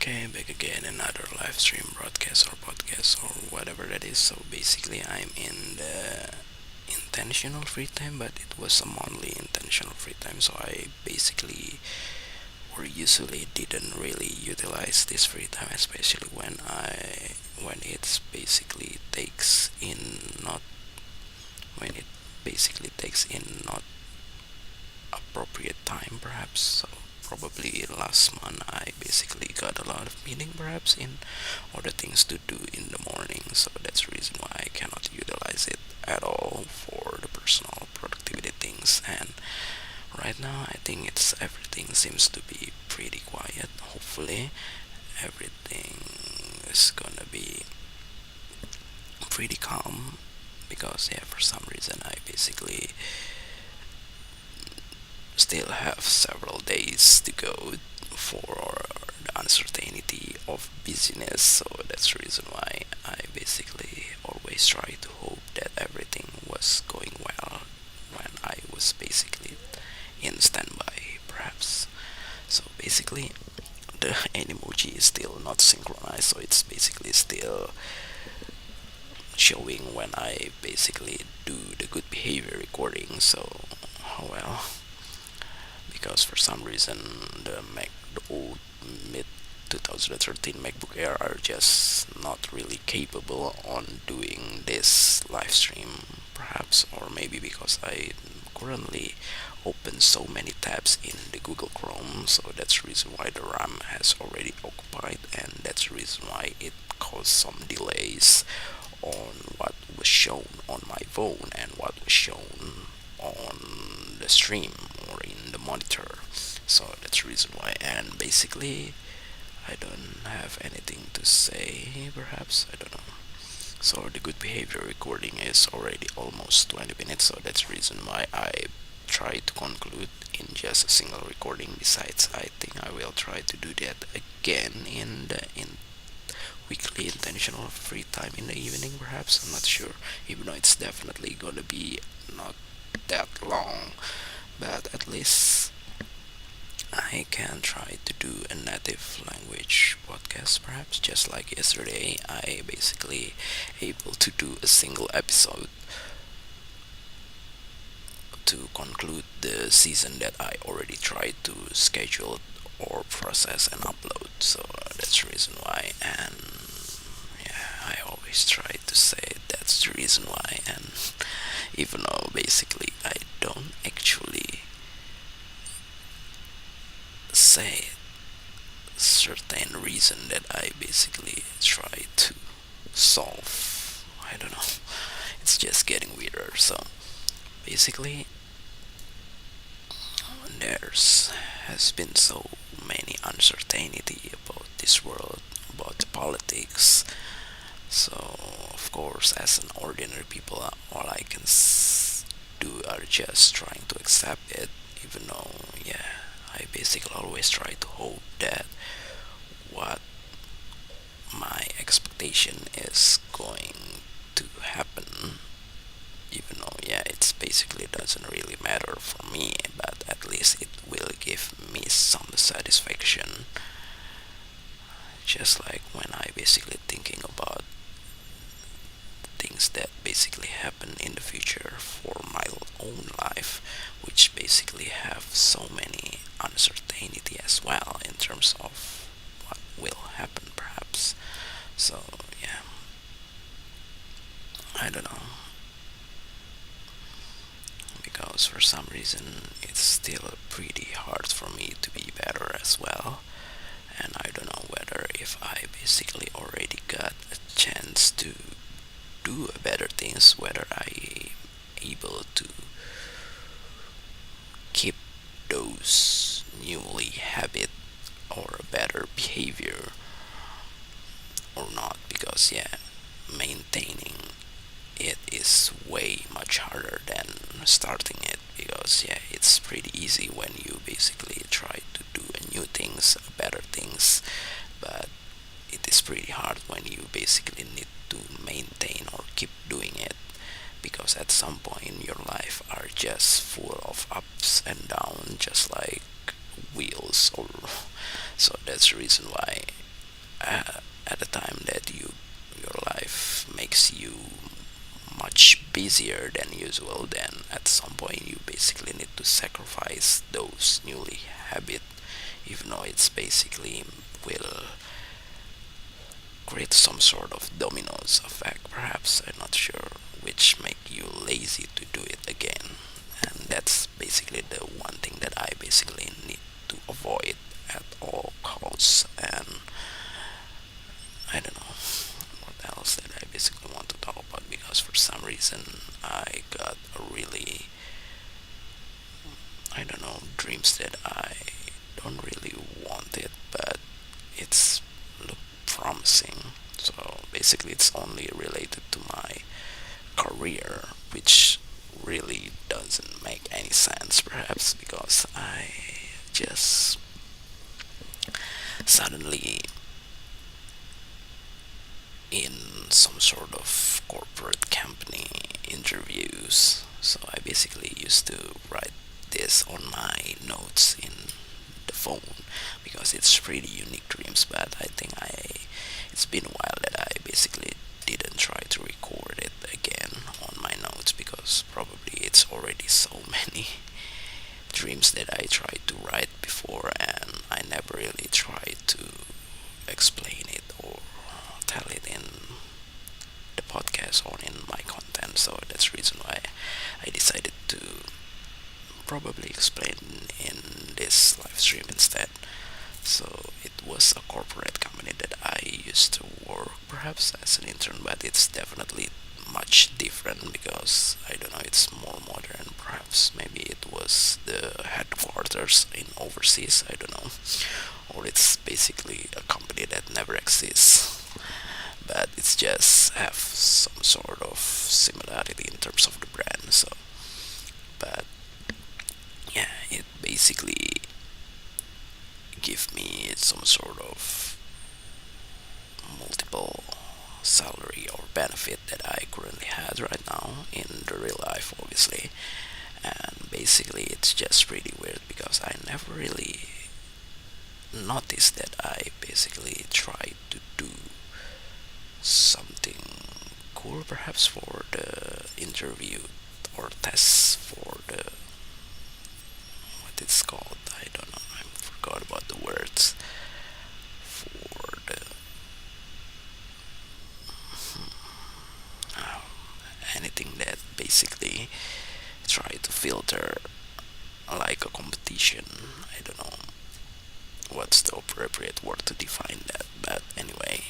Okay, back again another live stream broadcast or podcast or whatever that is. So basically, I'm in the intentional free time, but it was a monthly intentional free time. So I basically or usually didn't really utilize this free time, especially when it's basically takes in not when it basically takes in not appropriate time, perhaps. So probably last month I basically got a lot of meeting perhaps in other things to do in the morning, so that's the reason why I cannot utilize it at all for the personal productivity things. And right now I think it's everything seems to be pretty quiet. Hopefully everything is gonna be pretty calm, because yeah, for some reason I basically still have several days to go for the uncertainty of busyness. So that's the reason why I basically always try to hope that everything was going well when I was basically in standby, perhaps. So basically, the Animoji is still not synchronized, so it's basically still showing when I basically do the good behavior recording. So, oh well, because for some reason the old mid 2013 MacBook Air are just not really capable on doing this live stream, perhaps, or maybe because I currently open so many tabs in the Google Chrome, so that's the reason why the RAM has already occupied, and that's the reason why it caused some delays on what was shown on my phone and what was shown on the stream or in the monitor. So that's the reason why. And basically, I don't have anything to say, perhaps. I don't know. So the good behavior recording is already almost 20 minutes, so that's the reason why I try to conclude in just a single recording. Besides, I think I will try to do that again in weekly intentional free time in the evening, perhaps. I'm not sure, even though it's definitely gonna be not that long, but at least I can try to do a native language podcast, perhaps. Just like yesterday, I basically able to do a single episode to conclude the season that I already tried to schedule or process and upload. So that's the reason why. And yeah, I always try to say that's the reason why. And even though basically I don't actually say certain reason that I basically try to solve. I don't know. It's just getting weirder. So basically, there's has been so many uncertainty about this world, about the politics. So of course, as an ordinary people, all I can do are just trying to accept it. Even though, yeah, I basically always try to hope that what my expectation is going to happen, even though yeah, it's basically doesn't really matter for me, but at least it will give me some satisfaction. Just like when I basically thinking about things that basically happen in the future for my own life, which basically have so many uncertainty as well in terms of what will happen, perhaps. So yeah, I don't know, because for some reason it's still pretty hard for me to be better as well. And I don't know whether if I basically already got a chance to do better things, whether I able to keep those newly habit or a better behavior or not, because yeah, maintaining it is way much harder than starting it, because yeah, it's pretty easy when you basically try to do new things, better things, but it is pretty hard when you basically need to maintain or keep doing it, because at some point your life are just full of ups and downs, just like wheels. Or so that's the reason why at a time that your life makes you much busier than usual, then at some point you basically need to sacrifice those newly habit, even though it's basically will create some sort of dominoes effect, perhaps, I'm not sure, which make you lazy to do it again. And that's basically the one thing that I basically need to avoid at all costs. And I don't know what else that I basically want to talk about, because for some reason I got a really, I don't know, dreams that I don't really want it, but it's look promising. So basically, it's only related to my career, which really doesn't make any sense, perhaps, because I just suddenly in some sort of corporate company interviews. So I basically used to write this on my notes in the phone, because it's pretty unique dreams. But I think it's been a while that I basically didn't try to record it again on my notes, because probably it's already so many dreams that I tried to write before, and I never really tried to explain it or tell it in the podcast or in my content. So that's the reason why I decided to probably explain in this live stream instead. So it was a corporate company that I used to work, perhaps as an intern, but it's definitely much different, because I don't know, it's more modern. Perhaps maybe it was the headquarters in overseas, I don't know, or it's basically a company that never exists, but it's just have some sort of similarity in terms of the brand. So, but yeah, it basically give me some sort of multiple salary or benefit that I currently had right now in the real life, obviously. And basically, it's just pretty weird, because I never really noticed that I basically tried to do something cool, perhaps for the interview or tests for the, what it's called, I don't know, I forgot about the words, for the uh, anything that basically try to filter like a competition. I don't know what's the appropriate word to define that, but anyway,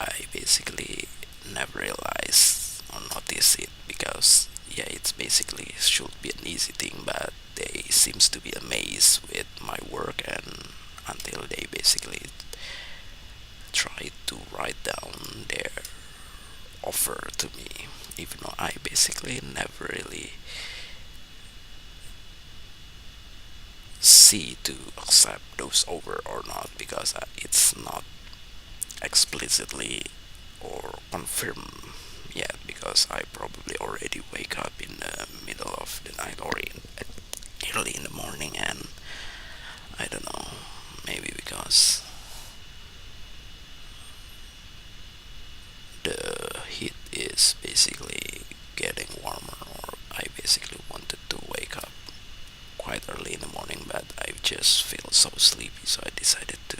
I basically never realized or noticed it, because yeah, it's basically should be an easy thing, but they seems to be amazed with my work, and until they basically try to write down their offer to me, even though I basically never really see to accept those over or not, because it's not explicitly or confirmed yet, because I probably already wake up in the middle of the night or early in the morning, and I don't know, maybe because the heat is basically getting warmer, or I basically wanted to wake up quite early in the morning, but I just feel so sleepy, so I decided to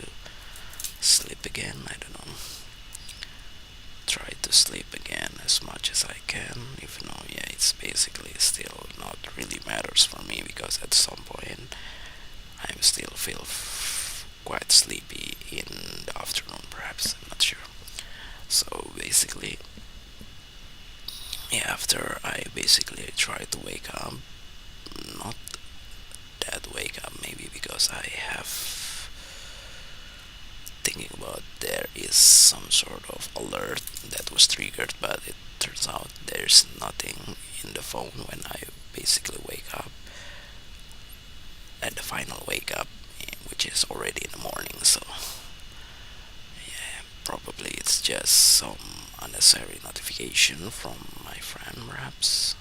sleep again. I don't know, try to sleep again as much as I can, even though yeah, it's basically still not really matters for me, because at some point I'm still feel quite sleepy in the afternoon, perhaps, I'm not sure. So basically, yeah, after I basically try to wake up, not that wake up, maybe because I have thinking about there is some sort of alert that was triggered, but it turns out there's nothing in the phone when I basically wake up at the final wake up, which is already in the morning. So yeah, probably it's just some unnecessary notification from my friend, perhaps,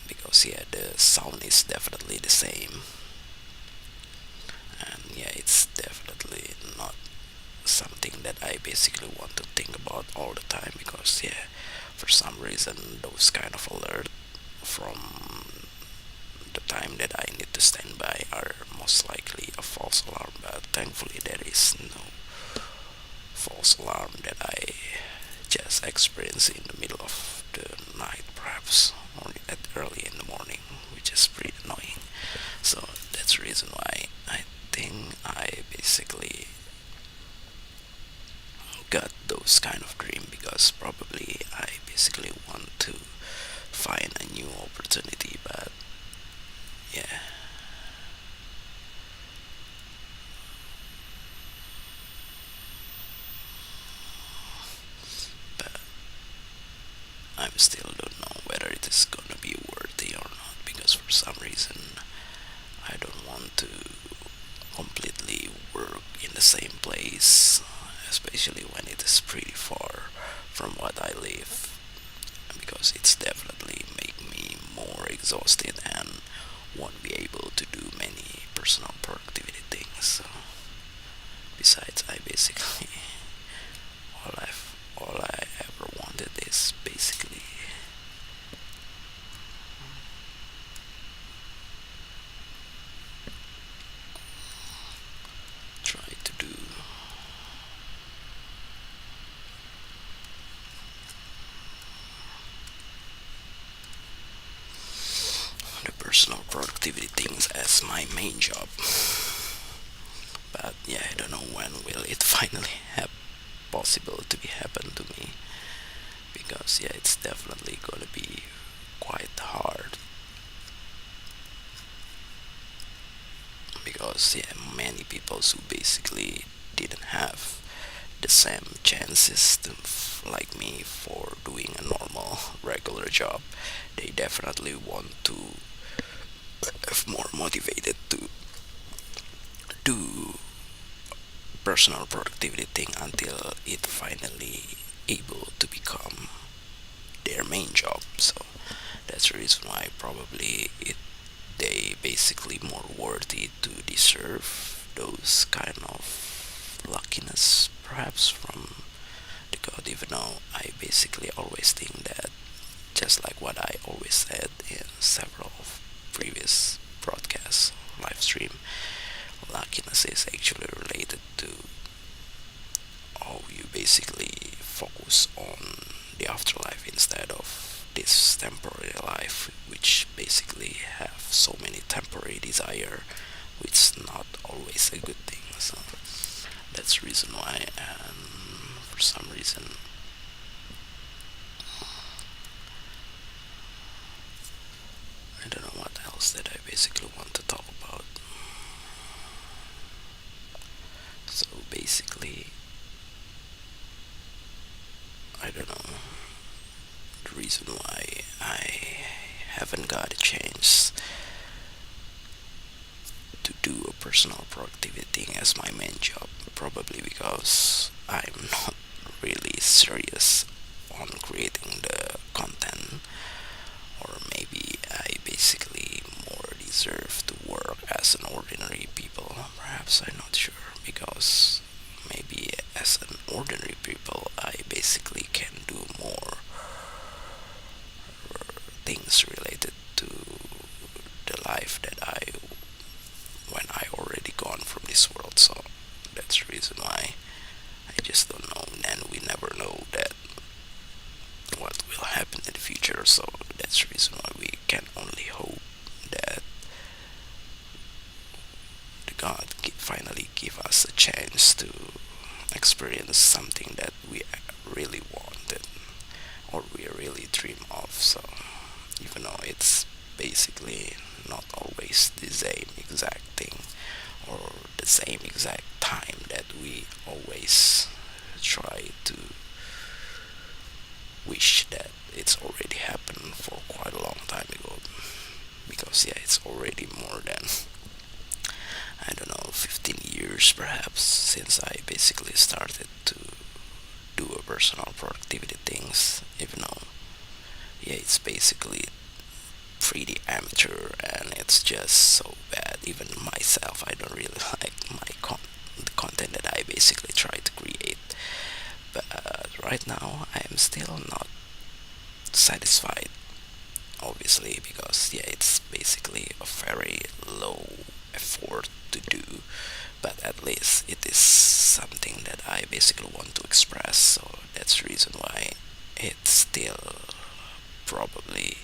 because yeah, the sound is definitely the same, and yeah, it's definitely not I basically want to think about all the time, because yeah, for some reason those kind of alert from the time that I need to stand by are most likely a false alarm. But thankfully there is no false alarm that I just experienced in the middle of the night, perhaps, or at early in the morning, which is pretty annoying. So that's the reason why I think I basically got those kind of dream, because probably I basically want to find a new opportunity. But yeah, but I'm still don't know whether it is gonna be worthy or not, because for some reason I don't want to completely work in the same place, especially when it is pretty far from what I live, because it's definitely make me more exhausted and won't be able to do many personal productivity things. So besides, I basically all I ever wanted is basically try to do the personal productivity things as my main job. But yeah, I don't know when will it finally have possible to be happen to me, because yeah, it's definitely gonna be quite hard, because yeah, many people who basically didn't have the same chances to like me for doing a normal regular job, they definitely want to have more motivated to do personal productivity thing until it finally able to become their main job. So that's the reason why probably it they basically more worthy to deserve those kind of luckiness, perhaps from the god. Even though I basically always think that, just like what I always said in several previous broadcasts, live stream, luckiness is actually related to how you basically focus on the afterlife instead of this temporary life, which basically have so many temporary desire, which is not always a good thing. So that's the reason why, and for some reason, I don't know what else that I basically want to talk about. So basically, I don't know the reason why I haven't got a chance to do a personal productivity thing as my main job. Probably because I'm not really serious on creating the content, or maybe I basically more deserve to work as an ordinary people. Perhaps I'm not sure, because maybe as an ordinary people I basically can do more things related to the life that I when I already gone from this world. So that's the reason why I just don't know, and we never know that what will happen in the future. So that's the reason why we can only hope that the God finally give us a chance to experience something that we really wanted, or we really dream of. So even though it's basically not always the same exact thing, or the same exact time that we always try to wish that it's already happened for quite a long time ago, because yeah, it's already more than, I don't know, 15 years perhaps since I basically started to do a personal productivity things. Even though yeah, it's basically pretty amateur and it's just so bad. Even myself, I don't really like the content that I basically try to create. right now I am still not satisfied, obviously, because yeah, it's basically a very low effort to do, but at least it is something that I basically want to express. So that's the reason why it still probably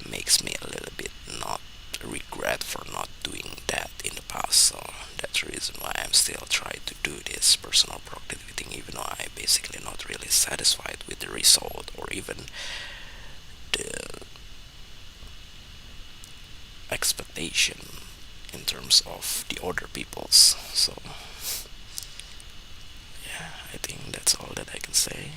makes me a little bit not regret for not doing that in the past. So that's the reason why I'm still trying to do this personal productivity thing, even though I'm basically not really satisfied with the result or even the expectation in terms of the other people's. So yeah, I think that's all that I can say.